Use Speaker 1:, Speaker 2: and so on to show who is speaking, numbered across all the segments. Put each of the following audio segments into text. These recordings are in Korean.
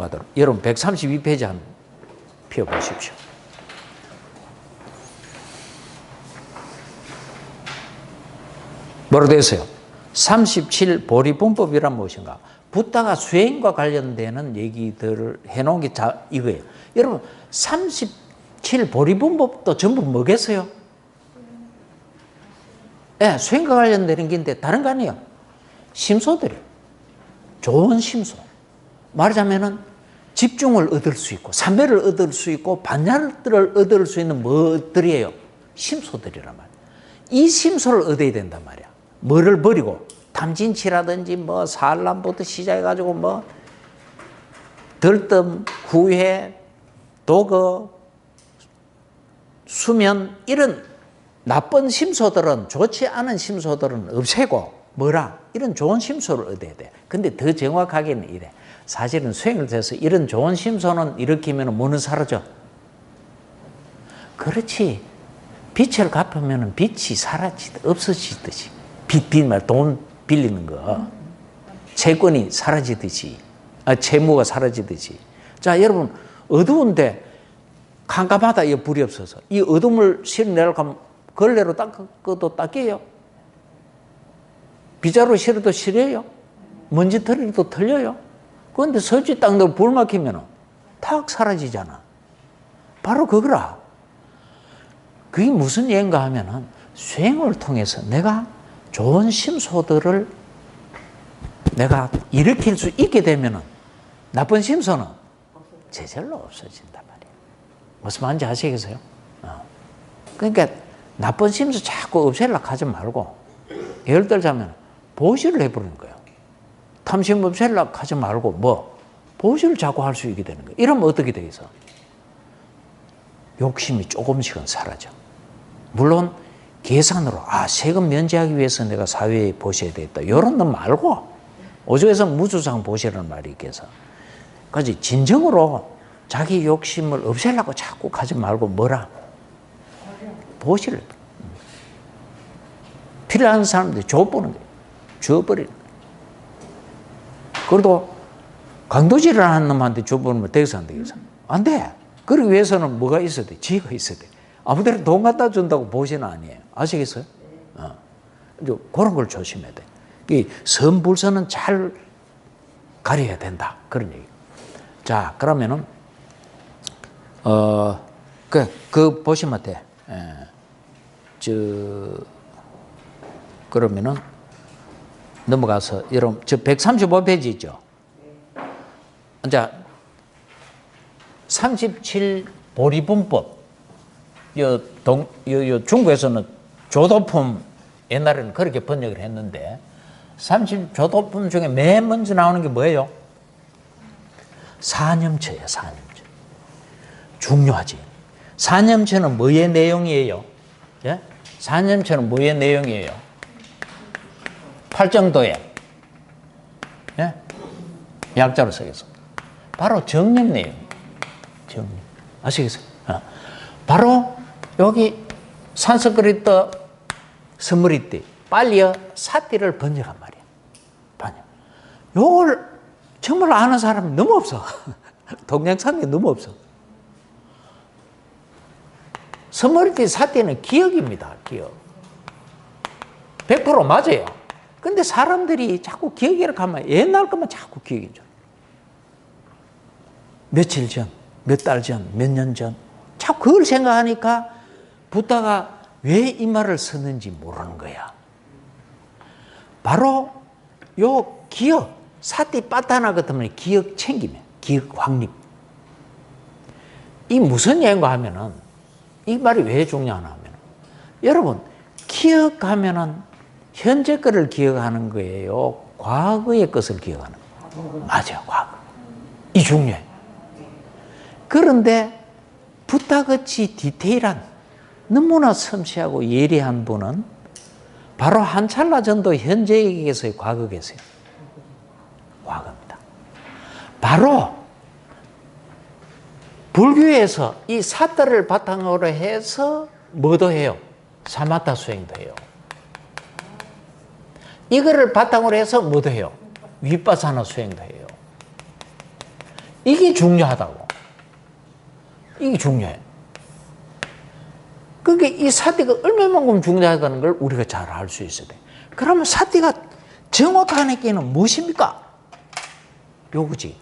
Speaker 1: 넘어가도록. 여러분 132페이지 한번 펴보십시오. 뭐로 되어 있어요? 37 보리분법이란 무엇인가? 붓다가 수행과 관련되는 얘기들을 해놓은 게 이거예요. 여러분 37 보리분법도 전부 뭐겠어요? 네, 수행과 관련되는 게인데 다른 거 아니에요. 심소들이에요. 좋은 심소. 말하자면은 집중을 얻을 수 있고 삼매를 얻을 수 있고 반야를 얻을 수 있는 뭐들이에요? 심소들이란 말이에요. 이 심소를 얻어야 된단 말이야. 뭐를 버리고 탐진치라든지 뭐 산란부터 시작해가지고 뭐 들뜸, 후회, 도거, 수면 이런 나쁜 심소들은 좋지 않은 심소들은 없애고 뭐라 이런 좋은 심소를 얻어야 돼. 근데 더 정확하게는 이래. 사실은 수행을 해서 이런 좋은 심소는 일으키면 뭐는 사라져? 그렇지. 빚을 갚으면 빚이 없어지듯이. 빚말 돈 빌리는 거. 채권이 사라지듯이. 채무가 사라지듯이. 자, 여러분 어두운데 캄캄하다 이 불이 없어서 이 어둠을 실내려고 하면 걸레로 닦아도 닦여요. 비자로 실어도 실어요. 먼지털이도 털려요. 그런데 서지 땅도 불 막히면 탁 사라지잖아. 바로 그거라. 그게 무슨 얘기인가 하면은 수행을 통해서 내가 좋은 심소들을 내가 일으킬 수 있게 되면은 나쁜 심소는 제절로 없어진단 말이에요. 무슨 말인지 아시겠어요? 그러니까 나쁜 심소 자꾸 없애려고 하지 말고 예를 들자면 보시를 해버리는 거예요. 탐심 없애려고 하지 말고 뭐 보시를 자꾸 할 수 있게 되는 거예요. 이러면 어떻게 되겠어? 욕심이 조금씩은 사라져. 물론 계산으로 세금 면제하기 위해서 내가 사회에 보셔야 되겠다. 이런 놈 말고 오죽해서 무주상 보시라는 말이 있겠어. 그래서 진정으로 자기 욕심을 없애려고 자꾸 하지 말고 뭐라? 보시를. 필요한 사람들 줘보는 거예요. 줘버리는 거예요. 그래도 강도질을 하는 놈한테 줘버리면 되겠어 안 되겠어? 안 돼. 그러기 위해서는 뭐가 있어야 돼? 지혜가 있어야 돼. 아무데나 돈 갖다 준다고 보시는 아니에요. 아시겠어요? 그런 걸 조심해야 돼. 이 선불선은 잘 가려야 된다. 그런 얘기. 자, 그러면은, 그 보시면 돼. 그러면은, 넘어가서, 여러분, 저 135페이지 있죠? 자, 37 보리분법. 중국에서는 조도품, 옛날에는 그렇게 번역을 했는데, 30 조도품 중에 맨 먼저 나오는 게 뭐예요? 사념처예요, 사념처. 중요하지. 사념처는 뭐의 내용이에요? 예? 사념처는 뭐의 내용이에요? 팔정도에. 예? 약자로 쓰겠습니다. 바로 정념 내용. 정념. 아시겠어요? 바로 여기 산스크리트 스므리띠, 빨리어 사띠를 번역한 말이에요. 번역. 요걸 정말 아는 사람이 너무 없어. 동양상에 너무 없어. 스므리띠 사띠는 기억입니다. 기억. 100% 맞아요. 근데 사람들이 자꾸 기억이라고 하면 옛날 것만 자꾸 기억이 죠. 며칠 전, 몇 달 전, 몇 년 전. 자꾸 그걸 생각하니까 붓다가 왜 이 말을 썼는지 모르는 거야. 바로 요 기억, 사띠 빠따나 같으면 기억 챙기면, 기억 확립. 이 무슨 얘기인가 하면은, 이 말이 왜 중요하나 하면, 여러분, 기억하면은 현재 거를 기억하는 거예요? 과거의 것을 기억하는 거예요? 맞아요, 과거. 이 중요해. 그런데 붓다같이 디테일한 너무나 섬세하고 예리한 분은 바로 한 찰나 전도 현재에 계세요, 과거에 계세요? 과거입니다. 바로 불교에서 이 사다를 바탕으로 해서 뭐도 해요? 사마타 수행도 해요. 이거를 바탕으로 해서 뭐도 해요? 윗바사나 수행도 해요. 이게 중요하다고. 이게 중요해. 그게 이 사티가 얼마만큼 중요하다는 걸 우리가 잘 알 수 있어야 돼. 그러면 사티가 정확한 게는 무엇입니까? 요거지.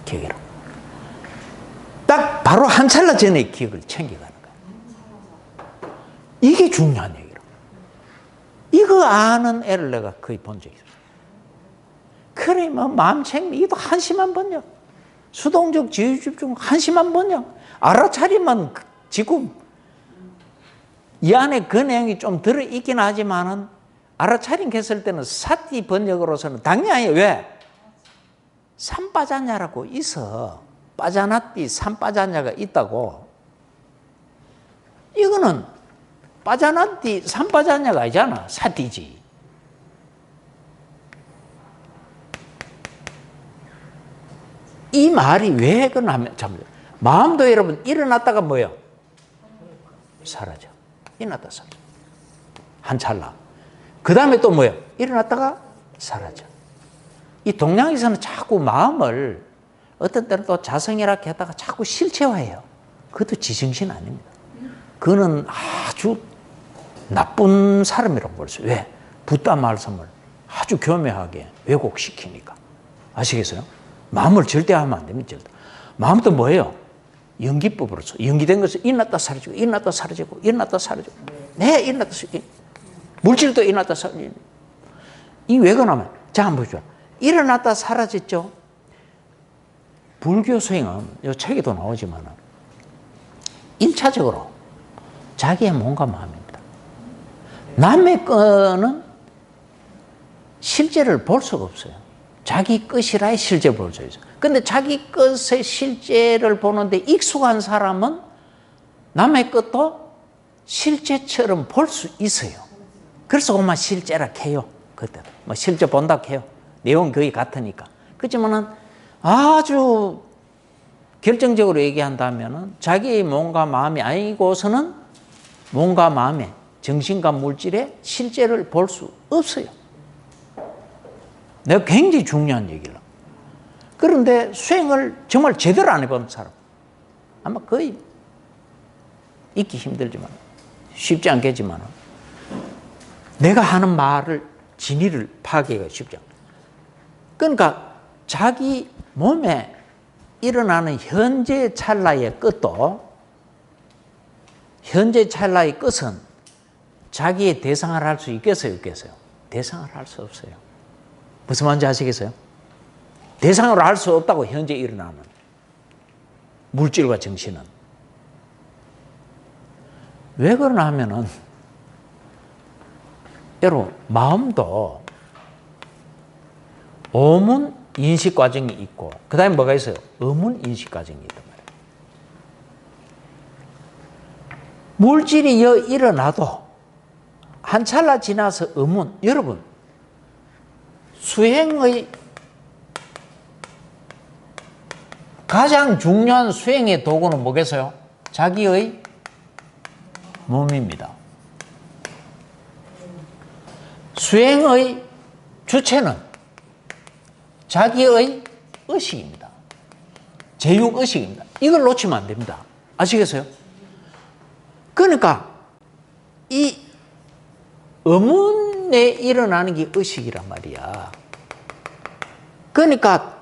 Speaker 1: 기억이라. 딱 바로 한 찰나 전에 기억을 챙겨가는 거야. 이게 중요한 얘기라. 이거 아는 애를 내가 거의 본 적이 없어. 그래, 뭐, 마음챙, 이도 한심한 번역. 수동적 지휘집중 한심한 번역. 알아차리면 지금 이 안에 그 내용이 좀 들어있긴 하지만은 알아차림 했을 때는 사티 번역으로서는 당연히 왜? 삼빠자냐라고 있어. 빠자나띠 삼빠자냐가 있다고. 이거는 빠자나띠 삼빠자냐가 아니잖아. 사티지. 이 말이 왜 그러냐면, 참, 마음도 여러분 일어났다가 뭐예요? 사라져. 일어났다 사라져. 한 찰나. 그 다음에 또 뭐예요? 일어났다가 사라져. 이 동양에서는 자꾸 마음을 어떤 때는 또 자성이라 했다가 자꾸 실체화해요. 그것도 지정신 아닙니다. 그거는 아주 나쁜 사람이라고 볼 수 있어요. 왜? 붓다 말씀을 아주 교묘하게 왜곡시키니까. 아시겠어요? 마음을 절대 하면 안 됩니다. 절대. 마음도 뭐예요? 연기법으로서. 연기된 것은 일어났다 사라지고, 일어났다 사라지고, 일어났다 사라지고. 네, 일어났다 사라지고. 물질도 일어났다 사라지고. 이 왜 그러냐면, 자, 한번 보죠. 일어났다 사라졌죠? 불교 수행은, 이 책에도 나오지만, 1차적으로 자기의 몸과 마음입니다. 남의 거는 실제를 볼 수가 없어요. 자기 것이라야 실제 볼 수 있어요. 근데 자기 것의 실제를 보는데 익숙한 사람은 남의 것도 실제처럼 볼 수 있어요. 그래서 그만 실제라 해요. 그때 뭐 실제 본다 해요. 내용 거의 같으니까. 그렇지만은 아주 결정적으로 얘기한다면은 자기의 몸과 마음이 아니고서는 몸과 마음의 정신과 물질의 실제를 볼 수 없어요. 내가 굉장히 중요한 얘기를. 그런데 수행을 정말 제대로 안 해본 사람 아마 거의 있기 힘들지만 쉽지 않겠지만 내가 하는 말을 진위를 파악하기가 쉽지 않아요. 그러니까 자기 몸에 일어나는 현재 찰나의 끝도 현재 찰나의 끝은 자기의 대상을 할 수 있겠어요? 없겠어요? 대상을 할 수 없어요. 무슨 말인지 아시겠어요? 대상으로 할 수 없다고 현재 일어나는 물질과 정신은. 왜 그러나 하면은 여러분 마음도 오문 인식 과정이 있고 그 다음에 뭐가 있어요? 의문 인식 과정이 있단 말이에요. 물질이 일어나도 한 찰나 지나서 의문. 여러분 수행의 가장 중요한 수행의 도구는 뭐겠어요? 자기의 몸입니다. 수행의 주체는 자기의 의식입니다. 제육의식입니다. 이걸 놓치면 안 됩니다. 아시겠어요? 그러니까 이 의문에 일어나는 게 의식이란 말이야. 그러니까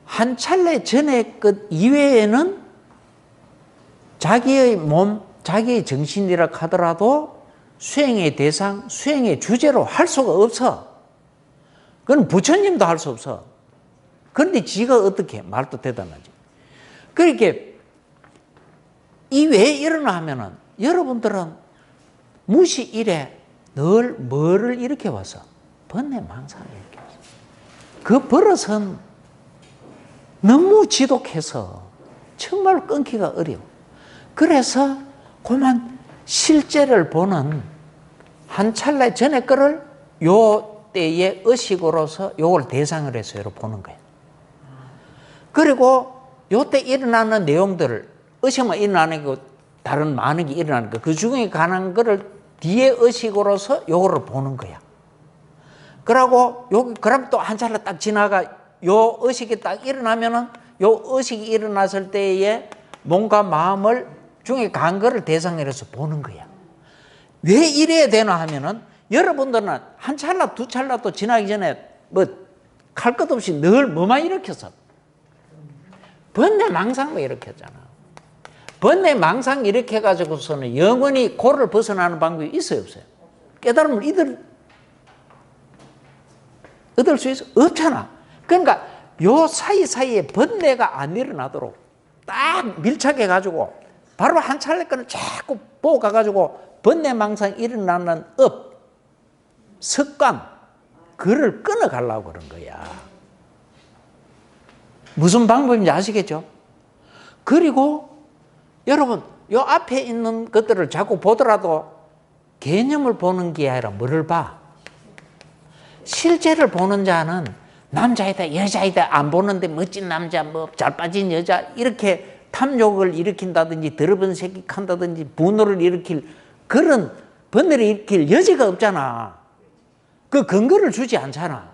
Speaker 1: 한 찰나 전의 것 이외에는 자기의 몸, 자기의 정신이라 하더라도 수행의 대상, 수행의 주제로 할 수가 없어. 그건 부처님도 할 수 없어. 그런데 지가 어떻게 말도 대단하지. 그러니까 이 왜 일어나 하면은 여러분들은 무시 일에 늘 뭐를 이렇게 와서 번뇌망상을 이렇게 와서 그 버릇은 너무 지독해서 정말 끊기가 어려워. 그래서 그만 실제를 보는 한 찰나 전에 거를 요 때의 의식으로서 요걸 대상을 해서 여러분 보는 거예요. 그리고 요 때 일어나는 내용들을 의식만 일어나는 거 다른 만행이 일어나는 거. 그 중에 가는 거를 뒤에 의식으로서 요거를 보는 거야. 그러고 여기 그럼 또 한 찰나 딱 지나가 요 의식이 딱 일어나면은 요 의식이 일어났을 때에 몸과 마음을 중에 간 거를 대상으로 해서 보는 거야. 왜 이래야 되나 하면은 여러분들은 한 찰나 두 찰나 또 지나기 전에 뭐 할 것 없이 늘 뭐만 일으켰어? 번뇌망상만 일으켰잖아. 번뇌망상 일으켜가지고서는 영원히 고를 벗어나는 방법이 있어요, 없어요? 깨달음을 얻을 수 있어? 없잖아. 그러니까 요 사이사이에 번뇌가 안 일어나도록 딱 밀착해가지고 바로 한 찰나 거는 자꾸 보고 가가지고 번뇌망상 일어나는 습관, 그를 끊어가려고 그런 거야. 무슨 방법인지 아시겠죠? 그리고 여러분, 요 앞에 있는 것들을 자꾸 보더라도 개념을 보는 게 아니라 뭐를 봐? 실제를 보는 자는 남자이다, 여자이다, 안 보는데 멋진 남자, 뭐 잘 빠진 여자, 이렇게 탐욕을 일으킨다든지 더러운 생각한다든지 분노를 일으킬 그런 번뇌를 일으킬 여지가 없잖아. 그 근거를 주지 않잖아.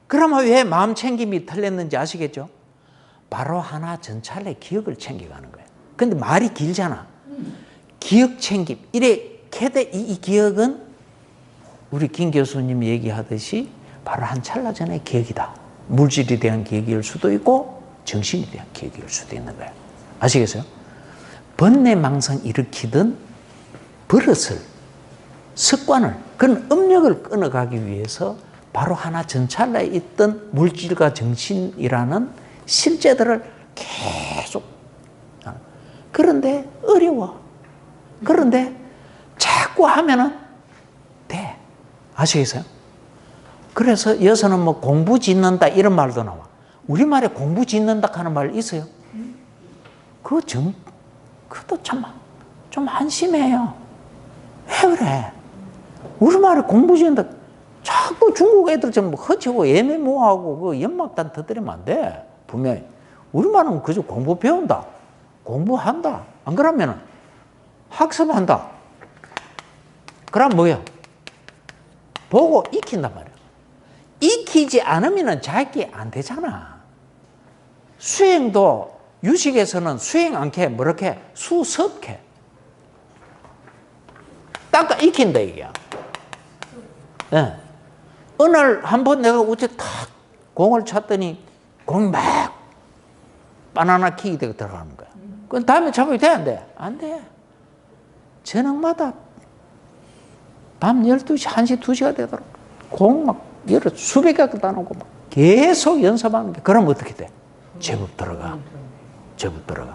Speaker 1: 그러면 왜 마음 챙김이 틀렸는지 아시겠죠? 바로 하나 전찰의 기억을 챙겨가는 거예요. 근데 말이 길잖아. 기억 챙김. 이렇게 이 기억은 우리 김 교수님이 얘기하듯이 바로 한 찰나 전의 기억이다. 물질에 대한 기억일 수도 있고 정신에 대한 기억일 수도 있는 거예요. 아시겠어요? 번뇌망상 일으키던 버릇을, 습관을, 그런 업력을 끊어가기 위해서 바로 하나 전찰나에 있던 물질과 정신이라는 실제들을 계속. 그런데 어려워. 그런데 자꾸 하면은 돼. 아시겠어요? 그래서 여기서는 뭐 공부 짓는다 이런 말도 나와. 우리말에 공부 짓는다 하는 말 있어요? 그것도 좀 한심해요. 왜 그래? 우리말에 공부 짓는다. 자꾸 중국 애들처럼 허치고 애매모호하고 그 연막단 터뜨리면 안 돼. 분명히. 우리말은 그저 공부 배운다. 공부한다. 안 그러면은 학습한다. 그럼 뭐야? 보고 익힌단 말이야. 익히지 않으면 자기 안 되잖아. 수행도 유식에서는 수행 않게 뭐렇게 수습해. 딱 익힌다 이게. 네. 어느 날 한 번 내가 우째 탁 공을 쳤더니 공이 막 바나나 킥이 되고 들어가는 거야. 그럼 다음에 잡으면 돼, 안 돼? 안 돼. 저녁마다 밤 12시, 1시, 2시가 되도록 공 막 여러 수백 개 따놓고 막 계속 연습하는 게. 그럼 어떻게 돼? 제법 들어가. 제법 들어가.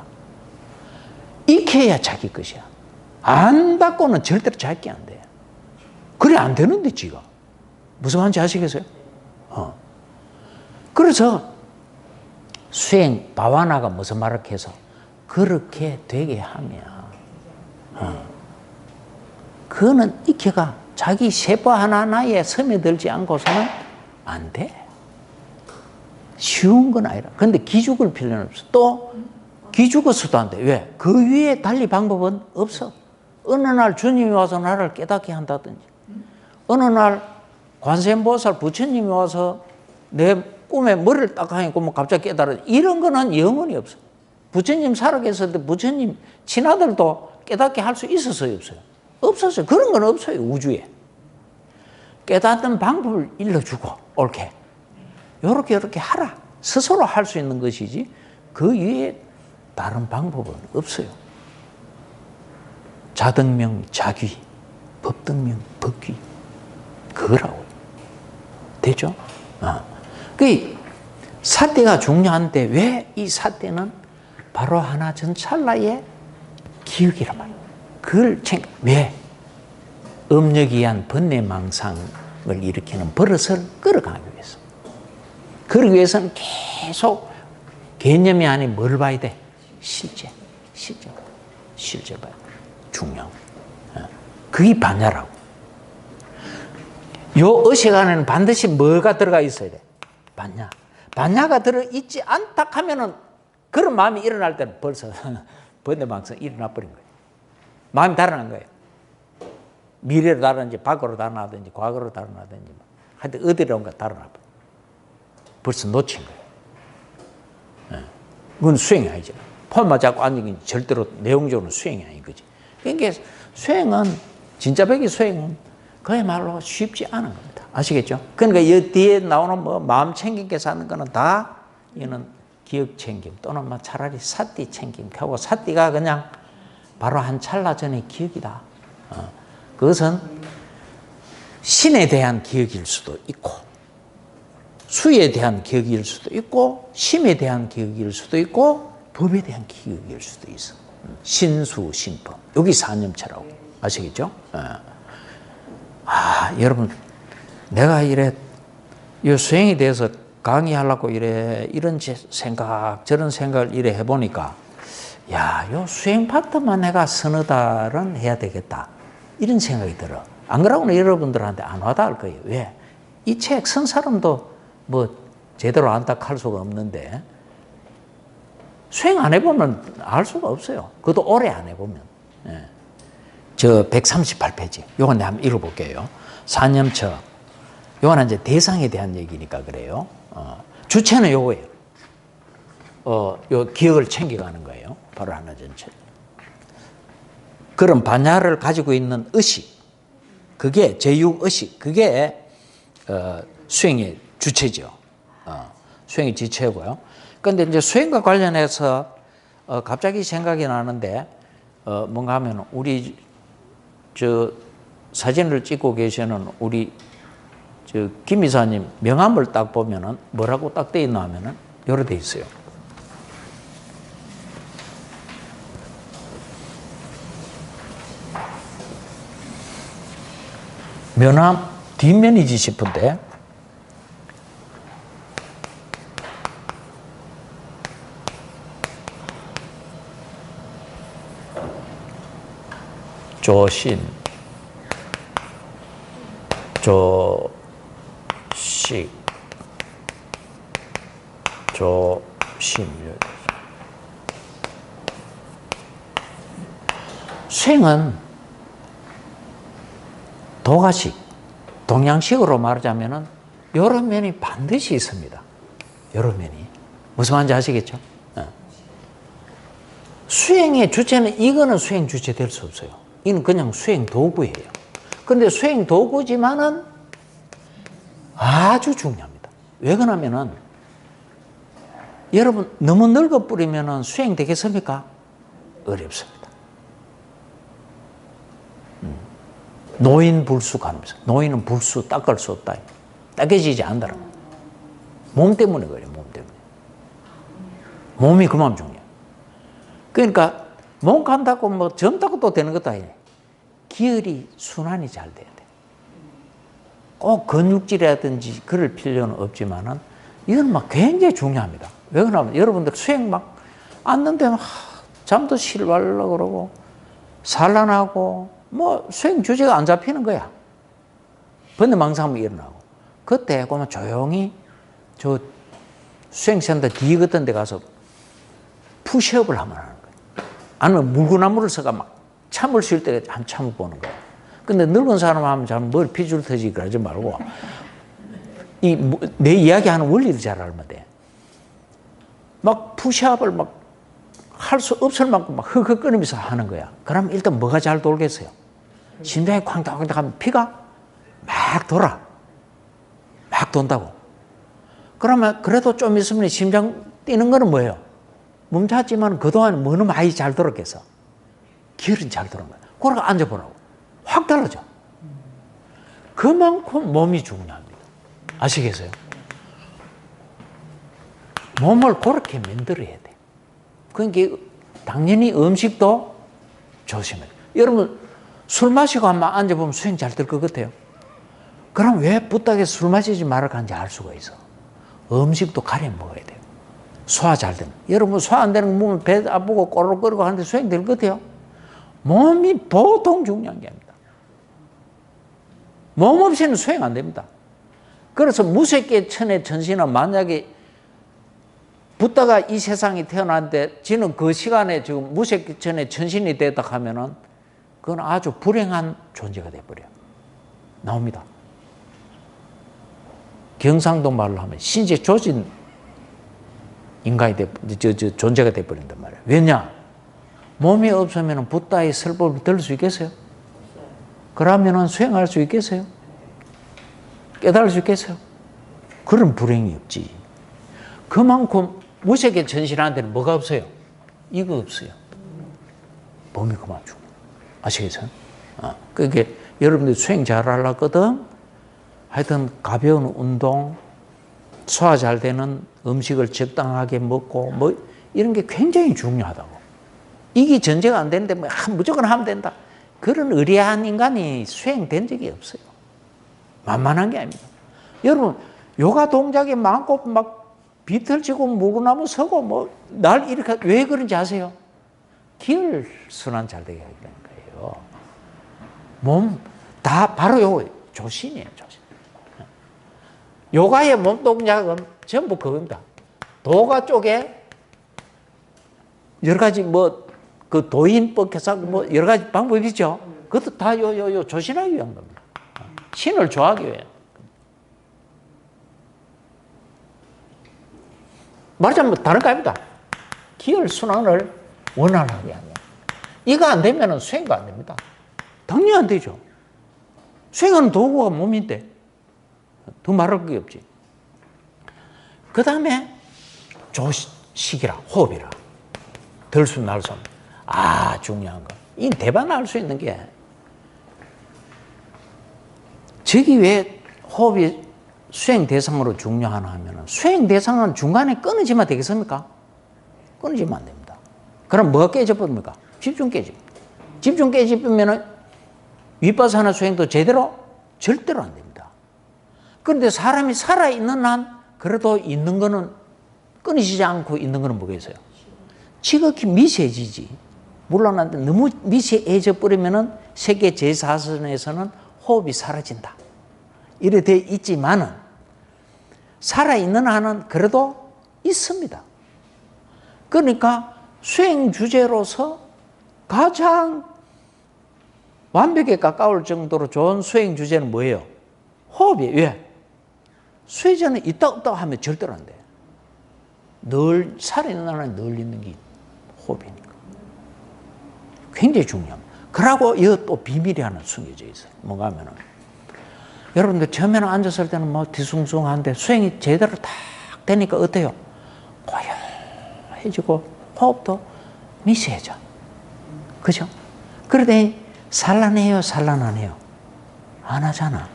Speaker 1: 익혀야 자기 것이야. 안 닦고는 절대로 자기 안 돼. 그래 안 되는데 지가. 무슨 말인지 아시겠어요? 그래서 수행 바와나가 무슨 말을 해서 그렇게 되게 하면 그거는 익혀가 자기 세포 하나하나에 스며들지 않고서는 안 돼. 쉬운 건 아니라. 근데 기죽을 필요는 없어. 또 기죽어서도 안 돼. 왜? 그 위에 달리 방법은 없어. 어느 날 주님이 와서 나를 깨닫게 한다든지, 어느 날 관세음보살 부처님이 와서 내 꿈에 머리를 딱 하니까 뭐 갑자기 깨달아. 이런 거는 영원히 없어. 부처님 살아계실 때 부처님 친아들도 깨닫게 할 수 있었어요, 없어요? 없었어요. 그런 건 없어요, 우주에. 깨닫는 방법을 일러주고 옳게 요렇게 하라. 스스로 할 수 있는 것이지 그 위에 다른 방법은 없어요. 자등명 자귀, 법등명 법귀, 그거라고. 됐죠? 그 사태가 중요한데 왜 이 사태는 바로 하나 전 찰나의 기억이란 말이에요. 그걸 왜? 업력에 의한 번뇌망상을 일으키는 버릇을 끌어가기 위해서. 그러기 위해서는 계속 개념이 아닌 뭘 봐야 돼? 실제 봐야 돼. 중요한 거. 그게 반야라고. 요 의식 안에는 반드시 뭐가 들어가 있어야 돼? 반야. 반야가 들어있지 않다 하면은 그런 마음이 일어날 때는 벌써 번뇌망상 일어나 버린 거예요. 마음이 달아난 거예요. 미래로 달아나든지 밖으로 달아나든지 과거로 달아나든지 하여튼 어디론가 달아나 버려. 벌써 놓친 거예요. 그건 수행이 아니죠. 폰만 잡고 앉는 게 절대로 내용적으로 수행이 아닌 거지. 그러니까 수행은 진짜 백이 수행은 그야말로 쉽지 않은 겁니다. 아시겠죠? 그러니까 이 뒤에 나오는 뭐 마음 챙김게 사는 거는 다 이거는 기억 챙김 또는 뭐 차라리 사띠 챙김 하고 사띠가 그냥 바로 한 찰나 전의 기억이다. 그것은 신에 대한 기억일 수도 있고 수에 대한 기억일 수도 있고 심에 대한 기억일 수도 있고 법에 대한 기억일 수도 있어. 신수, 신법. 여기 사념체라고. 아시겠죠? 여러분, 내가 이 수행에 대해서 강의하려고 이런 생각, 저런 생각을 해보니까, 요 수행 파트만 내가 서너 달은 해야 되겠다. 이런 생각이 들어. 안 그러고는 여러분들한테 안 와닿을 거예요. 왜? 이 책 쓴 사람도 뭐 제대로 안다 할 수가 없는데, 수행 안 해보면 알 수가 없어요. 그것도 오래 안 해보면. 저 138페이지. 요건 내가 한번 읽어볼게요. 사념처. 요건 이제 대상에 대한 얘기니까 그래요. 주체는 요거예요. 요 기억을 챙겨가는 거예요. 바로 하나 전체. 그런 반야를 가지고 있는 의식. 그게 제육의식. 그게 수행의 주체죠. 수행의 지체고요. 그런데 이제 수행과 관련해서 갑자기 생각이 나는데 뭔가 하면 우리 저 사진을 찍고 계시는 우리 저 김 이사님 명함을 딱 보면은 뭐라고 딱 돼 있나 하면은 요래 돼 있어요. 명함 뒷면이지 싶은데 조신, 조식, 조심. 수행은 도가식, 동양식으로 말하자면은 여러 면이 반드시 있습니다. 여러 면이. 무슨 말인지 아시겠죠? 수행의 주체는 이거는 수행 주체 될 수 없어요. 이는 그냥 수행 도구예요. 그런데 수행 도구지만은 아주 중요합니다. 왜 그러냐면은 여러분 너무 늙어 뿌리면은 수행 되겠습니까? 어렵습니다. 노인 불수 가능합니다. 노인은 불수 닦을 수 없다. 닦여지지 않더라. 몸 때문에 그래요. 몸 때문에. 몸이 그만 중요해요. 그러니까 몸 간다고 뭐 젊다고 또 되는 것도 아니에요. 기혈이 순환이 잘 돼야 돼. 꼭 근육질이라든지 그럴 필요는 없지만은 이건 막 굉장히 중요합니다. 왜 그러냐면 여러분들 수행 막 앉는데 막 잠도 실발려고 그러고 산란하고 뭐 수행 주제가 안 잡히는 거야. 번뇌망상이 일어나고. 그때 그러면 조용히 저 수행센터 뒤 같은 데 가서 푸시업을 하면 하는 거예요. 아니면 물구나무를 서가 막 참을 쉴 때 한 참을 보는 거예요. 근데 늙은 사람 하면 참 뭘 피줄 터지 그러지 말고 내 이야기하는 원리를 잘 알면 돼. 막 푸시업을 막 할 수 없을 만큼 막 흑흑거리면서 하는 거야. 그럼 일단 뭐가 잘 돌겠어요? 심장이 쾅당쾅당 하면 피가 막 돌아. 막 돈다고. 그러면 그래도 좀 있으면 심장 뛰는 거는 뭐예요? 멈췄지만 그동안 뭐는 많이 잘 돌았겠어. 기혈은 잘 돌아온 거야. 그러고 앉아보라고. 확 달라져. 그만큼 몸이 중요합니다. 아시겠어요? 몸을 그렇게 만들어야 돼. 그러니까 당연히 음식도 조심해야 돼. 여러분 술 마시고 한번 앉아보면 수행 잘 될 것 같아요. 그럼 왜 부탁해서 술 마시지 말아야 하는지 알 수가 있어. 음식도 가려 먹어야 돼요. 소화 잘 되는. 여러분 소화 안 되는 거 보면 배 아프고 꼬르륵거리고 하는데 수행 될 것 같아요? 몸이 보통 중요한 게 아닙니다. 몸 없이는 수행 안 됩니다. 그래서 무색계 천의 천신은 만약에 붓다가 이 세상에 태어났는데 지는 그 시간에 지금 무색 전에 천신이 됐다 하면은 그건 아주 불행한 존재가 돼버려. 나옵니다. 경상도 말로 하면 신체 조진 인간이 존재가 돼버린단 말이에요. 왜냐? 몸이 없으면 붓다의 설법을 들을 수 있겠어요? 그러면은 수행할 수 있겠어요? 깨달을 수 있겠어요? 그런 불행이 없지. 그만큼 무색의 전신한테는 뭐가 없어요? 이거 없어요. 몸이 그만 죽어. 아시겠어요? 그러니까 여러분들 수행 잘 하려거든. 하여튼 가벼운 운동, 소화 잘 되는 음식을 적당하게 먹고 뭐 이런 게 굉장히 중요하다고. 이게 전제가 안 되는데 뭐 무조건 하면 된다. 그런 의리한 인간이 수행된 적이 없어요. 만만한 게 아닙니다. 여러분 요가 동작이 많고 막 비틀치고 무구나무 서고 뭐 날 이렇게 왜 그런지 아세요? 기혈순환 잘 되게 하는 거예요. 몸 다 바로 요 조신이에요. 조신. 요가의 몸 동작은 전부 그겁니다. 도가 쪽에 여러 가지 뭐 그 도인법 해서 뭐 여러 가지 방법이 있죠. 그것도 다 요 조신하기 위한 겁니다. 신을 좋아하기 위해. 말하자면 다른 거 아닙니다. 기혈순환을 원활하게 하냐. 이거 안 되면 수행가 안 됩니다. 당연히 안 되죠. 수행하는 도구가 몸인데 더 말할 게 없지. 그 다음에 조식이라 호흡이라 들숨 날숨. 중요한 거. 이 대박 날 수 있는 게 저기 왜 호흡이 수행 대상으로 중요하나 하면 수행 대상은 중간에 끊어지면 되겠습니까? 끊어지면 안 됩니다. 그럼 뭐가 깨져버립니까? 집중 깨집니다. 집중 깨지면 위파사나 수행도 제대로 절대로 안 됩니다. 그런데 사람이 살아있는 한 그래도 있는 거는 끊이지 않고 있는 거는 뭐겠어요? 지극히 미세해지지. 물론 너무 미세해져 버리면 세계 제4선에서는 호흡이 사라진다. 이래 돼 있지만은 살아있는 한은 그래도 있습니다. 그러니까 수행 주제로서 가장 완벽에 가까울 정도로 좋은 수행 주제는 뭐예요? 호흡이에요. 왜? 수행자는 있다 없다 하면 절대로 안 돼. 늘 살아있는 한은 늘 있는 게 호흡이니까. 굉장히 중요합니다. 그러고 이 또 비밀이 하나 숨겨져 있어요. 뭔가 하면은 여러분들 처음에는 앉았을 때는 뭐 뒤숭숭한데 수행이 제대로 딱 되니까 어때요? 고요해지고 호흡도 미세해져. 그죠? 그러더니 산란해요, 산란 안 해요? 안 하잖아.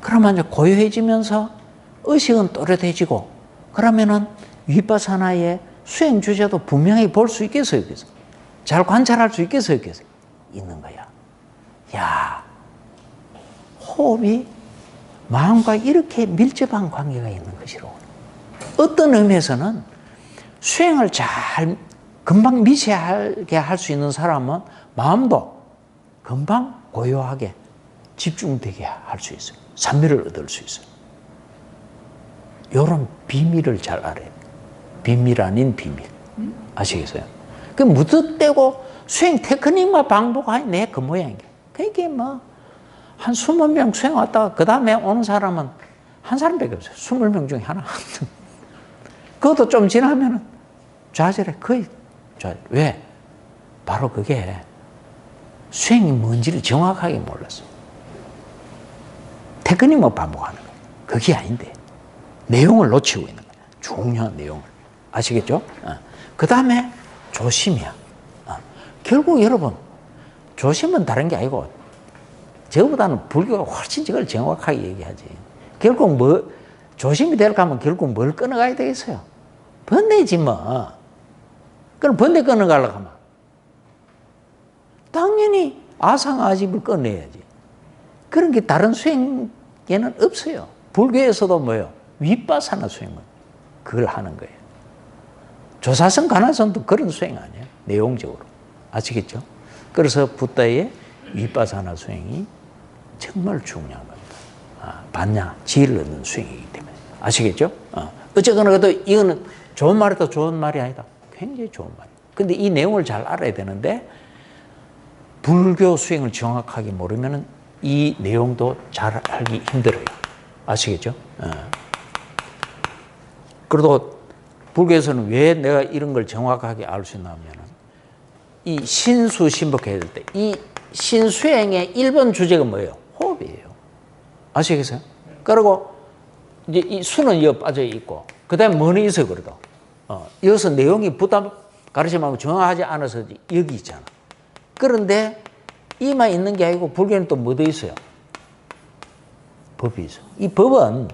Speaker 1: 그러면 이제 고요해지면서 의식은 또렷해지고 그러면은 위파사나의 수행 주제도 분명히 볼 수 있겠어요, 그래서 잘 관찰할 수 있겠어요, 그래서 있는 거야. 야, 호흡이 마음과 이렇게 밀접한 관계가 있는 것이로. 어떤 의미에서는 수행을 잘 금방 미세하게 할 수 있는 사람은 마음도 금방 고요하게 집중되게 할 수 있어요. 산미를 얻을 수 있어요. 이런 비밀을 잘 알아야 돼요. 비밀 아닌 비밀. 아시겠어요? 그 무턱대고 수행 테크닉만 반복하니 내 그 모양이야. 그게 뭐 한 20명 수행 왔다가 그 다음에 오는 사람은 한 사람밖에 없어요. 20명 중에 하나. 그것도 좀 지나면 좌절해. 거의 좌절. 왜? 바로 그게 수행이 뭔지를 정확하게 몰랐어. 테크닉만 반복하는 거예요. 그게 아닌데 내용을 놓치고 있는 거예요. 중요한 내용을. 아시겠죠? 그 다음에 조심이야. 결국 여러분 조심은 다른 게 아니고 저보다는 불교가 훨씬 저걸 정확하게 얘기하지. 결국 뭐 조심이 되려고 하면 결국 뭘 끊어가야 되겠어요? 번뇌지 뭐. 그럼 번뇌 끊어가려고 하면 당연히 아상아집을 끊어야지. 그런 게 다른 수행에는 없어요. 불교에서도 뭐예요? 위파사나 수행은 그걸 하는 거예요. 조사선 가나선도 그런 수행 아니에요. 내용적으로. 아시겠죠? 그래서 붓다의 위파사나 수행이 정말 중요한 겁니다. 반야, 지혜를 얻는 수행이기 때문에. 아시겠죠? 어쨌거나 그래도 이거는 좋은 말이다 좋은 말이 아니다. 굉장히 좋은 말이에요. 근데 이 내용을 잘 알아야 되는데 불교 수행을 정확하게 모르면 이 내용도 잘 알기 힘들어요. 아시겠죠? 그래도 불교에서는 왜 내가 이런 걸 정확하게 알 수 있냐면 이 신수 신복해야 될 때 이 신수행의 1번 주제가 뭐예요? 호흡이에요. 아시겠어요? 그리고 이제 이 수는 여기 빠져 있고 그 다음에 뭐는 있어요 그래도 여기서 내용이 부담 가르침하면 정확하지 않아서 여기 있잖아. 그런데 이만 있는 게 아니고 불교는 또 뭐도 있어요? 법이 있어요. 이 법은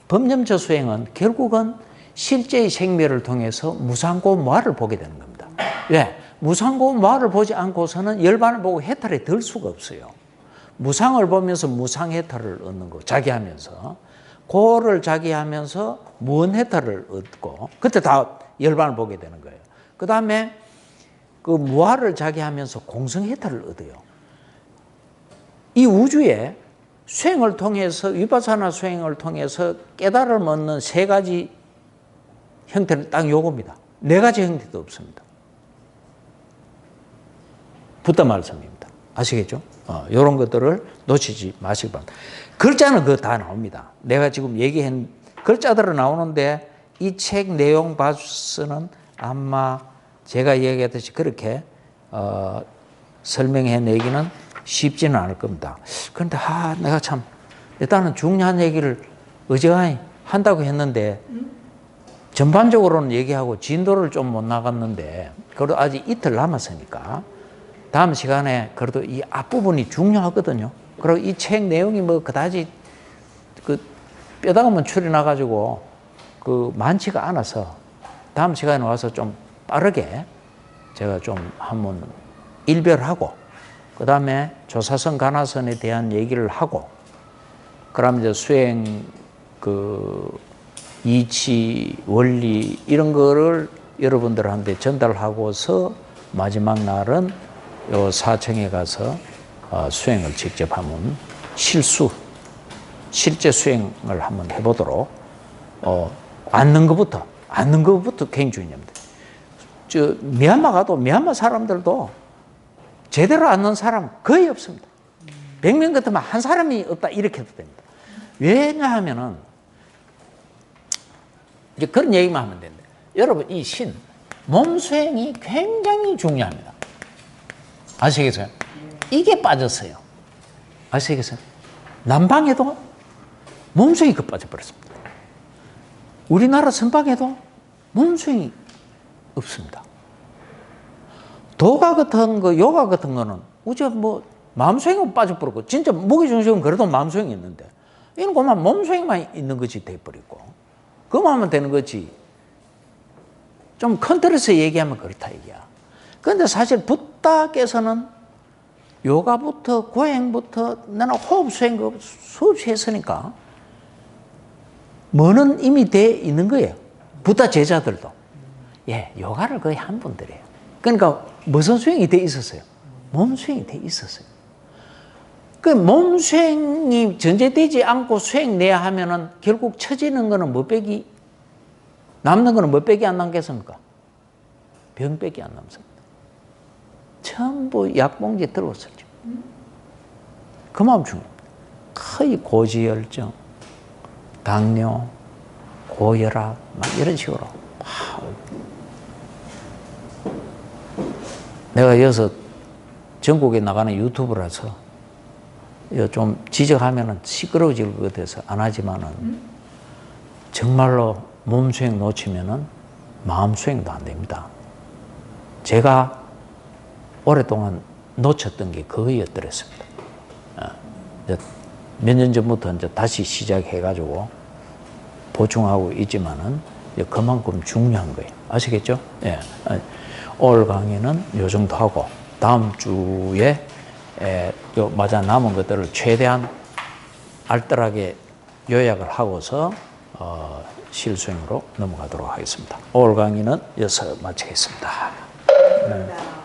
Speaker 1: 법념처 수행은 결국은 실제의 생멸을 통해서 무상고 무아를 보게 되는 겁니다. 왜? 무상고 무아를 보지 않고서는 열반을 보고 해탈이 될 수가 없어요. 무상을 보면서 무상해탈을 얻는 거 자기하면서 고를 자기하면서 무언해탈을 얻고 그때 다 열반을 보게 되는 거예요. 그 다음에 그 무아를 자기하면서 공성해탈을 얻어요. 이 우주에 수행을 통해서 위파사나 수행을 통해서 깨달음을 얻는 세 가지 형태는 딱 요겁니다. 네 가지 형태도 없습니다. 부처 말씀입니다. 아시겠죠? 이런 것들을 놓치지 마시기 바랍니다. 글자는 그거 다 나옵니다. 내가 지금 얘기한 글자들은 나오는데 이 책 내용 봐서는 아마 제가 얘기했듯이 그렇게 설명해 내기는 쉽지는 않을 겁니다. 그런데 내가 참 일단은 중요한 얘기를 어지간히 한다고 했는데 전반적으로는 얘기하고 진도를 좀 못 나갔는데 그래도 아직 이틀 남았으니까 다음 시간에 그래도 이 앞부분이 중요하거든요. 그리고 이 책 내용이 뭐 그다지 그 뼈다귀만 추려 나가지고 그 많지가 않아서 다음 시간에 와서 좀 빠르게 제가 좀 한번 일별하고 그 다음에 조사선 가나선에 대한 얘기를 하고 그다음 이제 수행 그 이치 원리 이런 거를 여러분들한테 전달하고서 마지막 날은 요 사청에 가서 수행을 직접 한번 실제 수행을 한번 해보도록 앉는 것부터 굉장히 중요합니다. 미얀마 가도 미얀마 사람들도 제대로 앉는 사람 거의 없습니다. 100명 같으면 한 사람이 없다 이렇게 해도 됩니다. 왜냐하면은 이제 그런 얘기만 하면 된다. 여러분 이 몸수행이 굉장히 중요합니다. 아시겠어요? 이게 빠졌어요. 아시겠어요? 남방에도 몸수행이 그 빠져버렸습니다. 우리나라 선방에도 몸수행이 없습니다. 도가 같은 거, 요가 같은 거는 우리가 뭐 마음수행은 빠져버렸고 진짜 무게중심은 그래도 마음수행이 있는데 이런 것만 몸수행만 있는 것이 돼버리고 그만 하면 되는 거지. 좀 큰 틀에서 얘기하면 그렇다 얘기야. 그런데 사실 부다께서는 요가부터 고행부터 나는 호흡 수행 수없이 했으니까 뭐는 이미 돼 있는 거예요. 부다 제자들도. 예, 요가를 거의 한 분들이에요. 그러니까 무슨 수행이 돼 있었어요? 몸 수행이 돼 있었어요. 그 몸 수행이 전제되지 않고 수행 내야 하면은 결국 처지는 거는 뭐 빼기 남는 거는 뭐 빼기 안 남겠습니까? 병 빼기 안 남습니다. 전부 약봉지 들어왔었죠. 그 마음 중요합니다. 거의 고지혈증, 당뇨, 고혈압 막 이런 식으로. 내가 여기서 전국에 나가는 유튜브라서 좀 지적하면 시끄러워질 것 같아서 안 하지만은 정말로 몸수행 놓치면은 마음수행도 안 됩니다. 제가 오랫동안 놓쳤던 게 그거였더랬습니다. 몇 년 전부터 이제 다시 시작해가지고 보충하고 있지만은 그만큼 중요한 거예요. 아시겠죠? 예. 오늘 강의는 요 정도 하고 다음 주에 요 맞아 남은 것들을 최대한 알뜰하게 요약을 하고서 실수행으로 넘어가도록 하겠습니다. 오늘 강의는 여기서 마치겠습니다. 네.